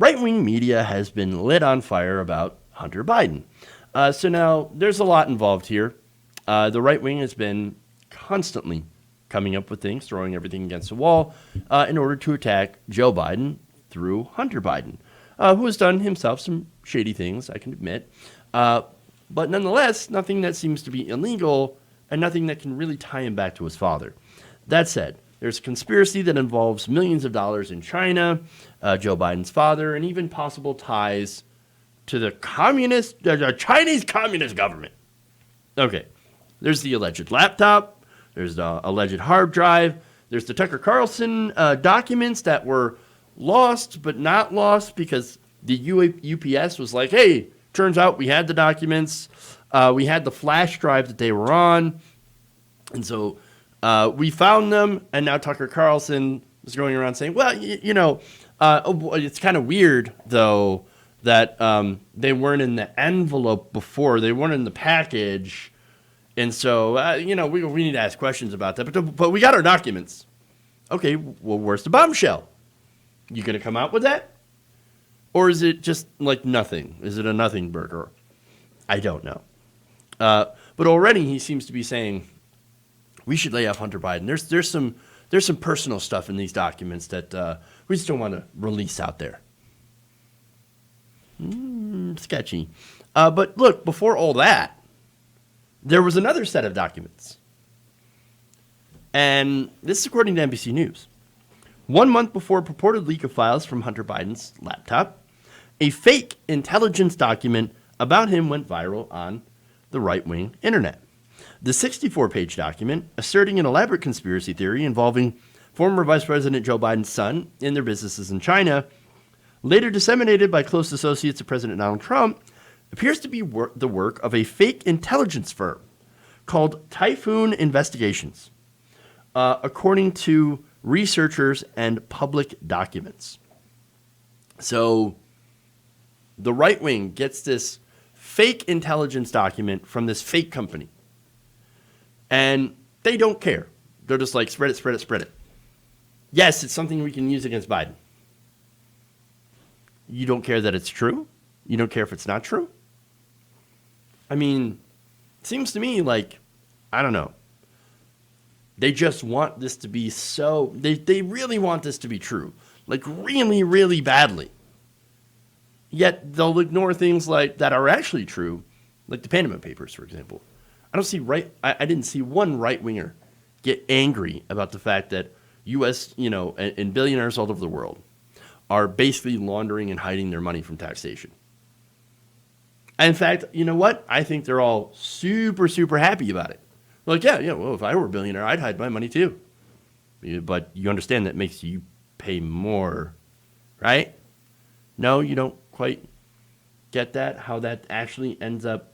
right-wing media has been lit on fire about Hunter Biden. So now there's a lot involved here. The right wing has been constantly coming up with things, throwing everything against the wall in order to attack Joe Biden through Hunter Biden, who has done himself some shady things, I can admit. But nonetheless, nothing that seems to be illegal and nothing that can really tie him back to his father. That said, there's a conspiracy that involves millions of dollars in China, Joe Biden's father, and even possible ties to the Chinese communist government. Okay, there's the alleged laptop, there's the alleged hard drive, there's the Tucker Carlson documents that were lost but not lost because the UPS was like, hey, turns out we had the documents, we had the flash drive that they were on, and so we found them, and now Tucker Carlson was going around saying, well, it's kind of weird, though, that they weren't in the envelope before. They weren't in the package. And so, we need to ask questions about that. But we got our documents. Okay, well, where's the bombshell? You going to come out with that? Or is it just like nothing? Is it a nothing burger? I don't know. But already he seems to be saying, we should lay off Hunter Biden. There's some personal stuff in these documents that we just don't want to release out there. Sketchy. But look, before all that, there was another set of documents. And this is according to NBC News. 1 month before a purported leak of files from Hunter Biden's laptop, a fake intelligence document about him went viral on the right-wing internet. The 64-page document, asserting an elaborate conspiracy theory involving former Vice President Joe Biden's son and their businesses in China, later disseminated by close associates of President Donald Trump, appears to be the work of a fake intelligence firm called Typhoon Investigations, according to researchers and public documents. So the right wing gets this fake intelligence document from this fake company, and they don't care. They're just like, spread it, spread it, spread it. Yes, it's something we can use against Biden. You don't care that it's true? You don't care if it's not true? I mean, it seems to me like, I don't know. They just want this to be so, they really want this to be true. Like really, really badly. Yet they'll ignore things like that are actually true, like the Panama Papers, for example. I didn't see one right-winger get angry about the fact that U.S., and billionaires all over the world are basically laundering and hiding their money from taxation. And in fact, you know what? I think they're all super, super happy about it. Like, well, if I were a billionaire, I'd hide my money too. But you understand that makes you pay more, right? No, you don't quite get that, how that actually ends up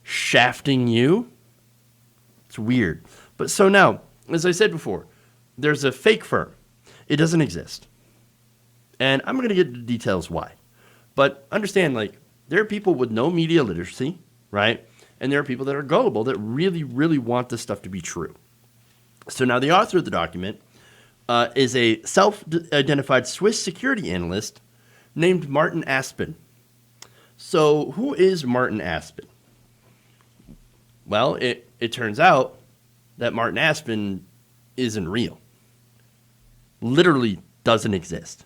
shafting you. It's weird. But so now, as I said before, there's a fake firm. It doesn't exist. And I'm going to get into details why. But understand, there are people with no media literacy, right? And there are people that are gullible that really, really want this stuff to be true. So now the author of the document is a self-identified Swiss security analyst named Martin Aspen. So who is Martin Aspen? Well, it turns out that Martin Aspen isn't real. Literally doesn't exist.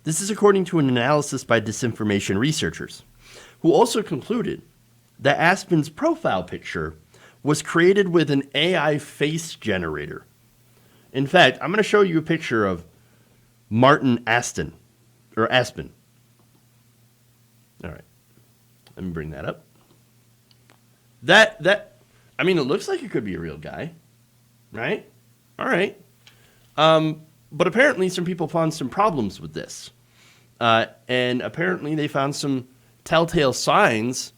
This is according to an analysis by disinformation researchers, who also concluded that Aspen's profile picture was created with an AI face generator. In fact, I'm going to show you a picture of Martin Aspen. All right. Let me bring that up. It looks like it could be a real guy, right? All right. But apparently some people found some problems with this. And apparently they found some telltale signs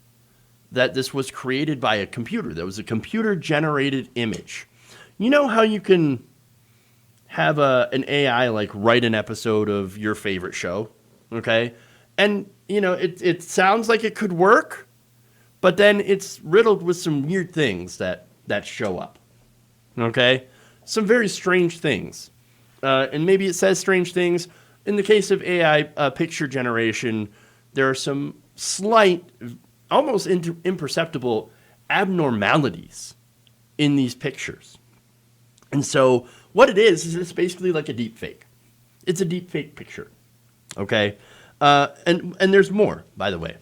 that this was created by a computer. That was a computer-generated image. You know how you can have an AI write an episode of your favorite show, okay? And, it sounds like it could work, but then it's riddled with some weird things that show up, okay? Some very strange things. And maybe it says strange things. In the case of AI picture generation, there are some slight, almost imperceptible abnormalities in these pictures. And so what it is it's basically like a deep fake. It's a deep fake picture. Okay? And there's more, by the way.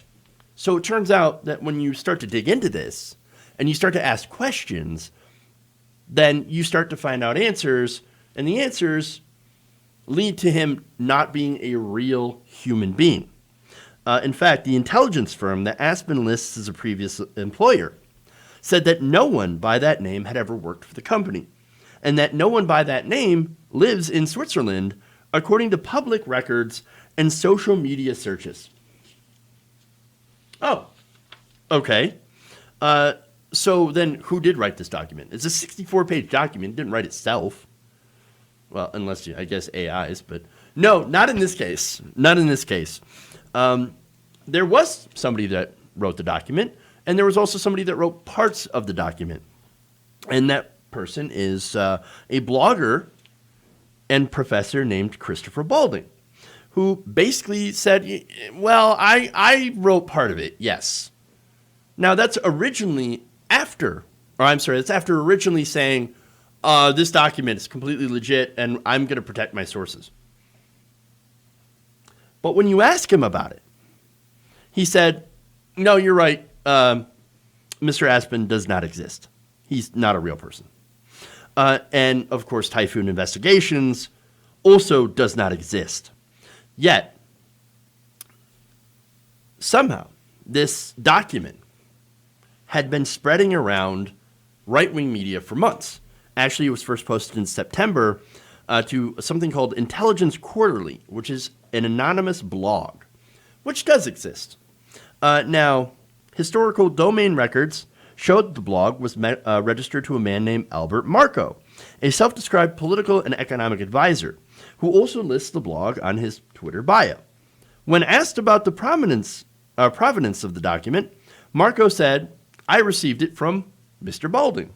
So it turns out that when you start to dig into this and you start to ask questions, then you start to find out answers, and the answers lead to him not being a real human being. In fact, the intelligence firm that Aspen lists as a previous employer said that no one by that name had ever worked for the company, and that no one by that name lives in Switzerland, according to public records and social media searches. Oh, okay. So then who did write this document? It's a 64-page document. It didn't write itself. Well, unless I guess AIs, but no, not in this case. Not in this case. There was somebody that wrote the document, and there was also somebody that wrote parts of the document. And that person is a blogger and professor named Christopher Balding, who basically said, well, I wrote part of it, yes. Now, that's originally after, that's after originally saying, this document is completely legit and I'm going to protect my sources. But when you ask him about it, he said, no, you're right. Mr. Aspen does not exist. He's not a real person. And, of course, Typhoon Investigations also does not exist. Yet, somehow, this document had been spreading around right-wing media for months. Actually, it was first posted in September to something called Intelligence Quarterly, which is an anonymous blog, which does exist. Now, historical domain records showed the blog was registered to a man named Albert Marco, a self-described political and economic advisor, who also lists the blog on his Twitter bio. When asked about the provenance of the document, Marco said, I received it from Mr. Balding.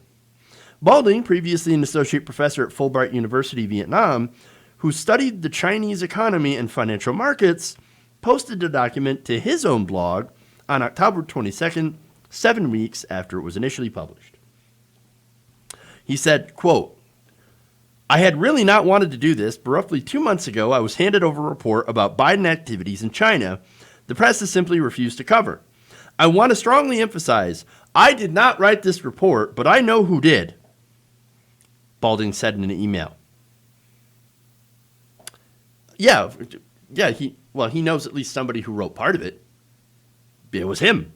Balding, previously an associate professor at Fulbright University, Vietnam, who studied the Chinese economy and financial markets, posted the document to his own blog on October 22nd, 7 weeks after it was initially published. He said, quote, I had really not wanted to do this, but roughly 2 months ago, I was handed over a report about Biden activities in China the press has simply refused to cover. I want to strongly emphasize, I did not write this report, but I know who did, Balding said in an email. Yeah, he knows at least somebody who wrote part of it. It was him.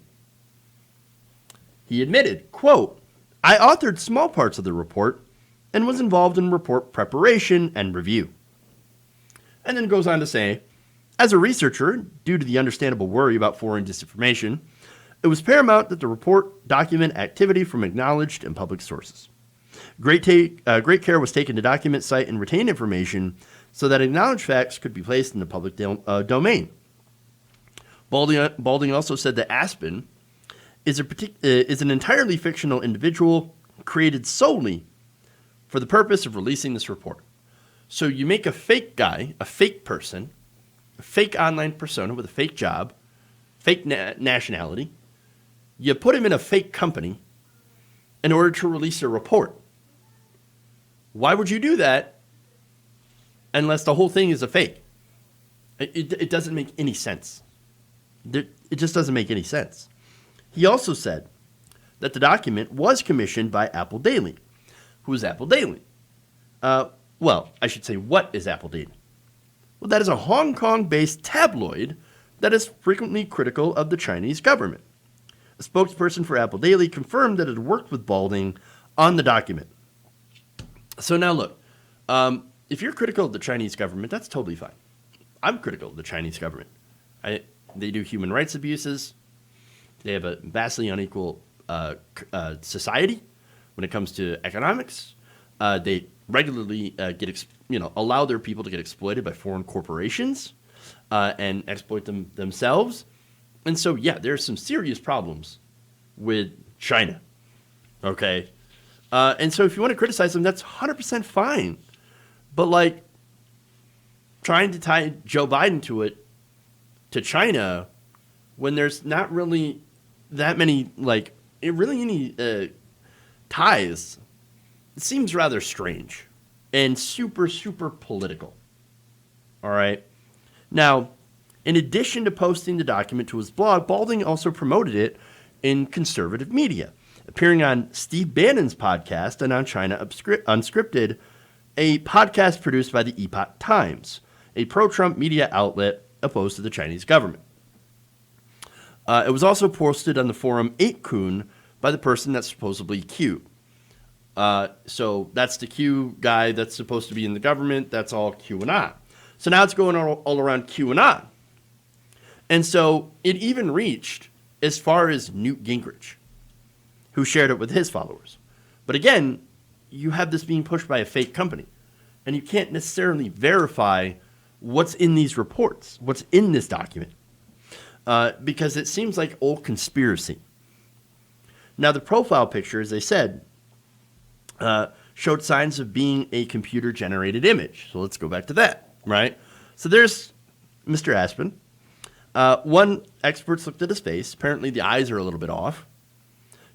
He admitted, quote, I authored small parts of the report and was involved in report preparation and review. And then goes on to say, as a researcher, due to the understandable worry about foreign disinformation, it was paramount that the report document activity from acknowledged and public sources. Great care was taken to document, cite, and retain information so that acknowledged facts could be placed in the public domain. Balding also said that Aspen is an entirely fictional individual created solely for the purpose of releasing this report. So you make a fake guy, a fake person, a fake online persona with a fake job, fake nationality. You put him in a fake company in order to release a report. Why would you do that unless the whole thing is a fake? It doesn't make any sense. It just doesn't make any sense. He also said that the document was commissioned by Apple Daily. Who is Apple Daily? Well, I should say, what is Apple Daily? Well, that is a Hong Kong-based tabloid that is frequently critical of the Chinese government. A spokesperson for Apple Daily confirmed that it had worked with Balding on the document. So now look, if you're critical of the Chinese government, that's totally fine. I'm critical of the Chinese government. They do human rights abuses. They have a vastly unequal society when it comes to economics. They regularly allow their people to get exploited by foreign corporations and exploit them themselves. And so, yeah, there's some serious problems with China. Okay? And so if you want to criticize them, that's 100% fine. But, like, trying to tie Joe Biden to China when there's not really that many, any ties. It seems rather strange and super, super political. All right. Now, in addition to posting the document to his blog, Balding also promoted it in conservative media, appearing on Steve Bannon's podcast and on China Unscripted, a podcast produced by the Epoch Times, a pro-Trump media outlet opposed to the Chinese government. It was also posted on the forum 8kun by the person that's supposedly Q. So that's the Q guy that's supposed to be in the government. That's all QAnon. So now it's going all around QAnon. And so it even reached as far as Newt Gingrich, who shared it with his followers. But again, you have this being pushed by a fake company, and you can't necessarily verify what's in these reports, what's in this document, because it seems like old conspiracy. Now, the profile picture, as I said, showed signs of being a computer-generated image. So let's go back to that, right? So there's Mr. Aspen. One, experts looked at his face. Apparently, the eyes are a little bit off.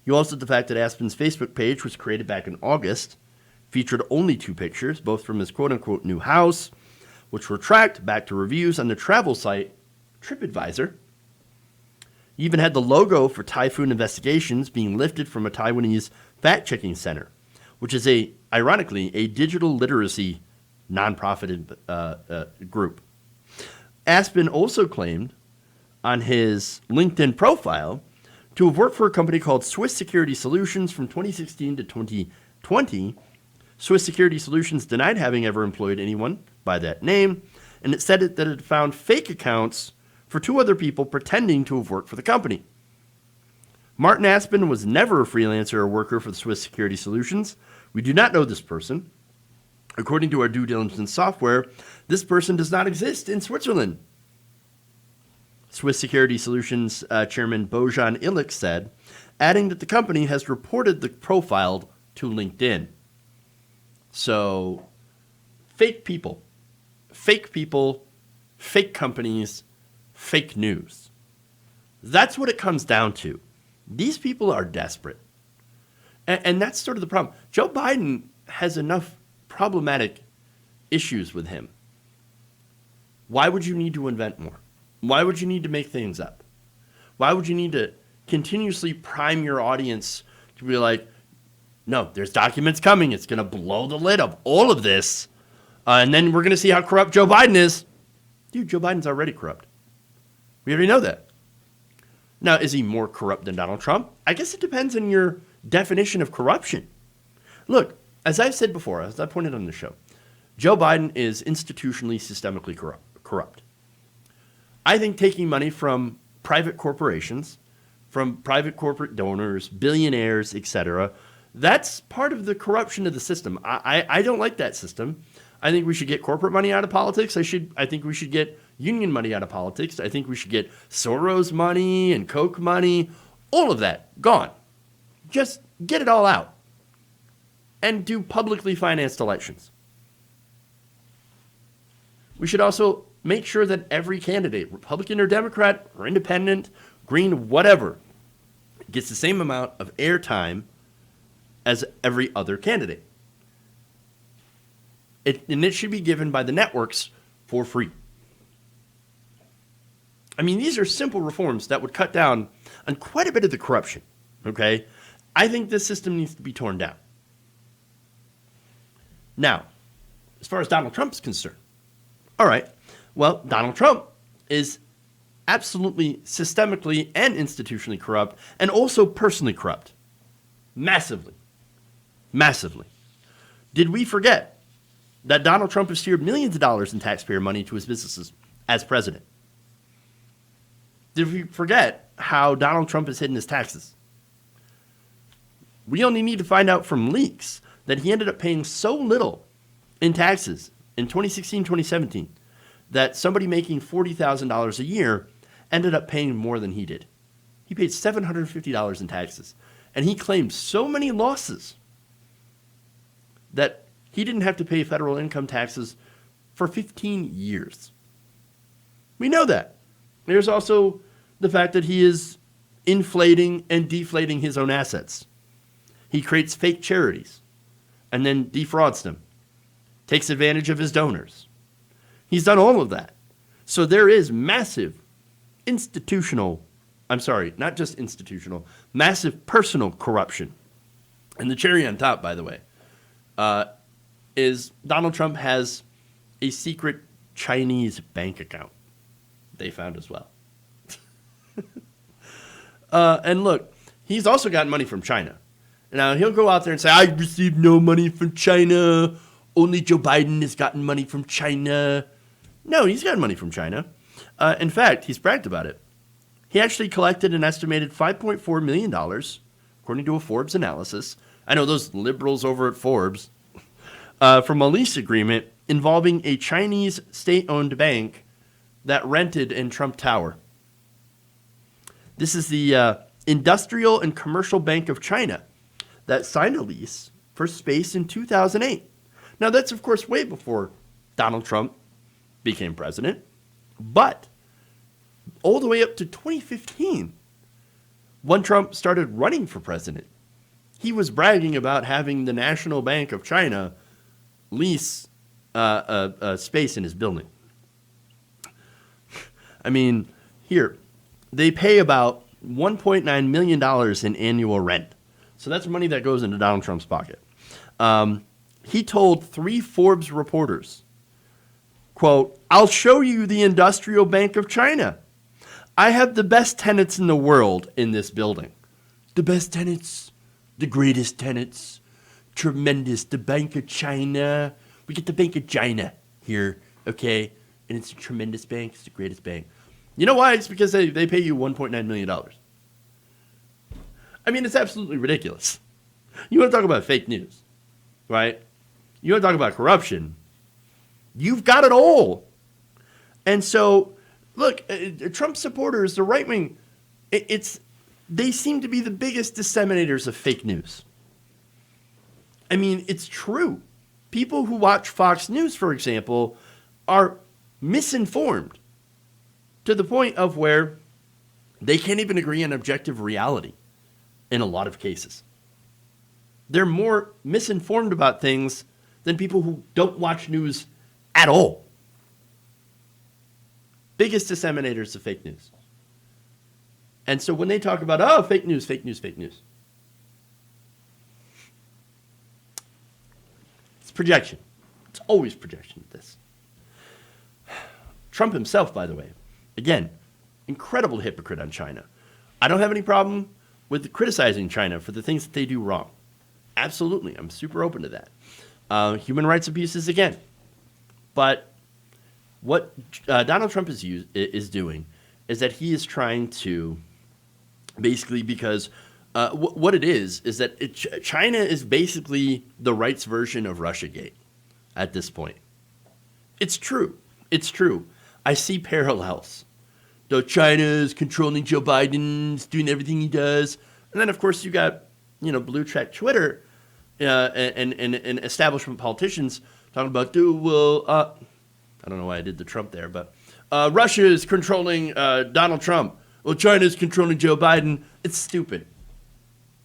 You also had the fact that Aspen's Facebook page was created back in August, featured only 2 pictures, both from his quote-unquote new house, which were tracked back to reviews on the travel site TripAdvisor. You even had the logo for Typhoon Investigations being lifted from a Taiwanese fact-checking center, which is, ironically, a digital literacy nonprofit group. Aspen also claimed on his LinkedIn profile to have worked for a company called Swiss Security Solutions from 2016 to 2020. Swiss Security Solutions denied having ever employed anyone by that name, and it said that it found fake accounts for 2 other people pretending to have worked for the company. Martin Aspen was never a freelancer or worker for the Swiss Security Solutions. We do not know this person. According to our due diligence software, this person does not exist in Switzerland. Swiss Security Solutions Chairman Bojan Ilic said, adding that the company has reported the profile to LinkedIn. So, fake people, fake companies, fake news. That's what it comes down to. These people are desperate. And that's sort of the problem. Joe Biden has enough problematic issues with him. Why would you need to invent more? Why would you need to make things up? Why would you need to continuously prime your audience to be like, no, there's documents coming. It's going to blow the lid of all of this. And then we're going to see how corrupt Joe Biden is. Dude, Joe Biden's already corrupt. We already know that. Now, is he more corrupt than Donald Trump? I guess it depends on your definition of corruption. Look, as I've said before, as I pointed on the show, Joe Biden is institutionally, systemically corrupt. I think taking money from private corporations, from private corporate donors, billionaires, etc., that's part of the corruption of the system. I don't like that system. I think we should get corporate money out of politics. I think we should get union money out of politics. I think we should get Soros money and Koch money, all of that gone. Just get it all out and do publicly financed elections. We should also make sure that every candidate, Republican or Democrat or independent, green, whatever, gets the same amount of airtime as every other candidate. And it should be given by the networks for free. I mean, these are simple reforms that would cut down on quite a bit of the corruption, okay? I think this system needs to be torn down. Now, as far as Donald Trump is concerned, all right, well, Donald Trump is absolutely systemically and institutionally corrupt and also personally corrupt. Massively. Massively. Did we forget that Donald Trump has steered millions of dollars in taxpayer money to his businesses as president? Did we forget how Donald Trump has hidden his taxes? We only need to find out from leaks that he ended up paying so little in taxes in 2016, 2017, that somebody making $40,000 a year ended up paying more than he did. He paid $750 in taxes. And he claimed so many losses that he didn't have to pay federal income taxes for 15 years. We know that. There's also the fact that he is inflating and deflating his own assets. He creates fake charities and then defrauds them, takes advantage of his donors. He's done all of that. So there is massive massive personal corruption. And the cherry on top, by the way, is Donald Trump has a secret Chinese bank account they found as well. And look, he's also gotten money from China. Now, he'll go out there and say, I received no money from China. Only Joe Biden has gotten money from China. No, he's gotten money from China. In fact, he's bragged about it. He actually collected an estimated $5.4 million, according to a Forbes analysis. I know those liberals over at Forbes, from a lease agreement involving a Chinese state-owned bank that rented in Trump Tower. This is the Industrial and Commercial Bank of China that signed a lease for space in 2008. Now, that's, of course, way before Donald Trump became president. But all the way up to 2015, when Trump started running for president, he was bragging about having the National Bank of China lease a space in his building. I mean, here, they pay about $1.9 million in annual rent. So that's money that goes into Donald Trump's pocket. He told 3 Forbes reporters, quote, I'll show you the Industrial Bank of China. I have the best tenants in the world in this building. The best tenants, the greatest tenants, tremendous, the Bank of China. We get the Bank of China here, okay? And it's a tremendous bank. It's the greatest bank. You know why? It's because they pay you $1.9 million. I mean, it's absolutely ridiculous. You want to talk about fake news, right? You want to talk about corruption. You've got it all. And so, look, Trump supporters, the right wing, they seem to be the biggest disseminators of fake news. I mean, it's true. People who watch Fox News, for example, are misinformed to the point of where they can't even agree on objective reality in a lot of cases. They're more misinformed about things than people who don't watch news at all. Biggest disseminators of fake news. And so when they talk about, oh, fake news, fake news, fake news, it's projection. It's always projection with this. Trump himself, by the way, again, incredible hypocrite on China. I don't have any problem with criticizing China for the things that they do wrong. Absolutely. I'm super open to that. Human rights abuses again. But what Donald Trump is doing is that he is trying to basically, because what it is that China is basically the rights version of Russiagate at this point. It's true. It's true. I see parallels. Though China is controlling Joe Biden, doing everything he does. And then, of course, you got, blue check Twitter and establishment politicians talking about, I don't know why I did the Trump there, but Russia is controlling Donald Trump. Well, China is controlling Joe Biden. It's stupid.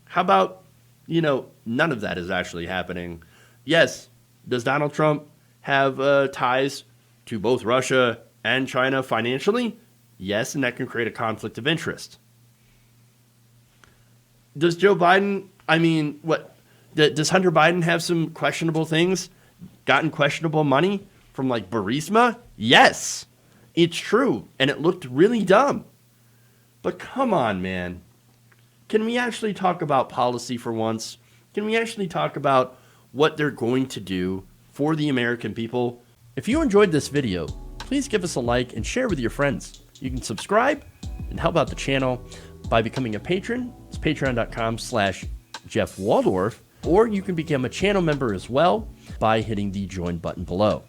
How about, none of that is actually happening? Yes, does Donald Trump have ties to both Russia and China financially? Yes, and that can create a conflict of interest. Does Joe Biden, does Hunter Biden have some questionable things? Gotten questionable money from like Burisma? Yes, it's true. And it looked really dumb. But come on, man. Can we actually talk about policy for once? Can we actually talk about what they're going to do for the American people? If you enjoyed this video, please give us a like and share with your friends. You can subscribe and help out the channel by becoming a patron. It's patreon.com/Jeff Waldorf, or you can become a channel member as well by hitting the join button below.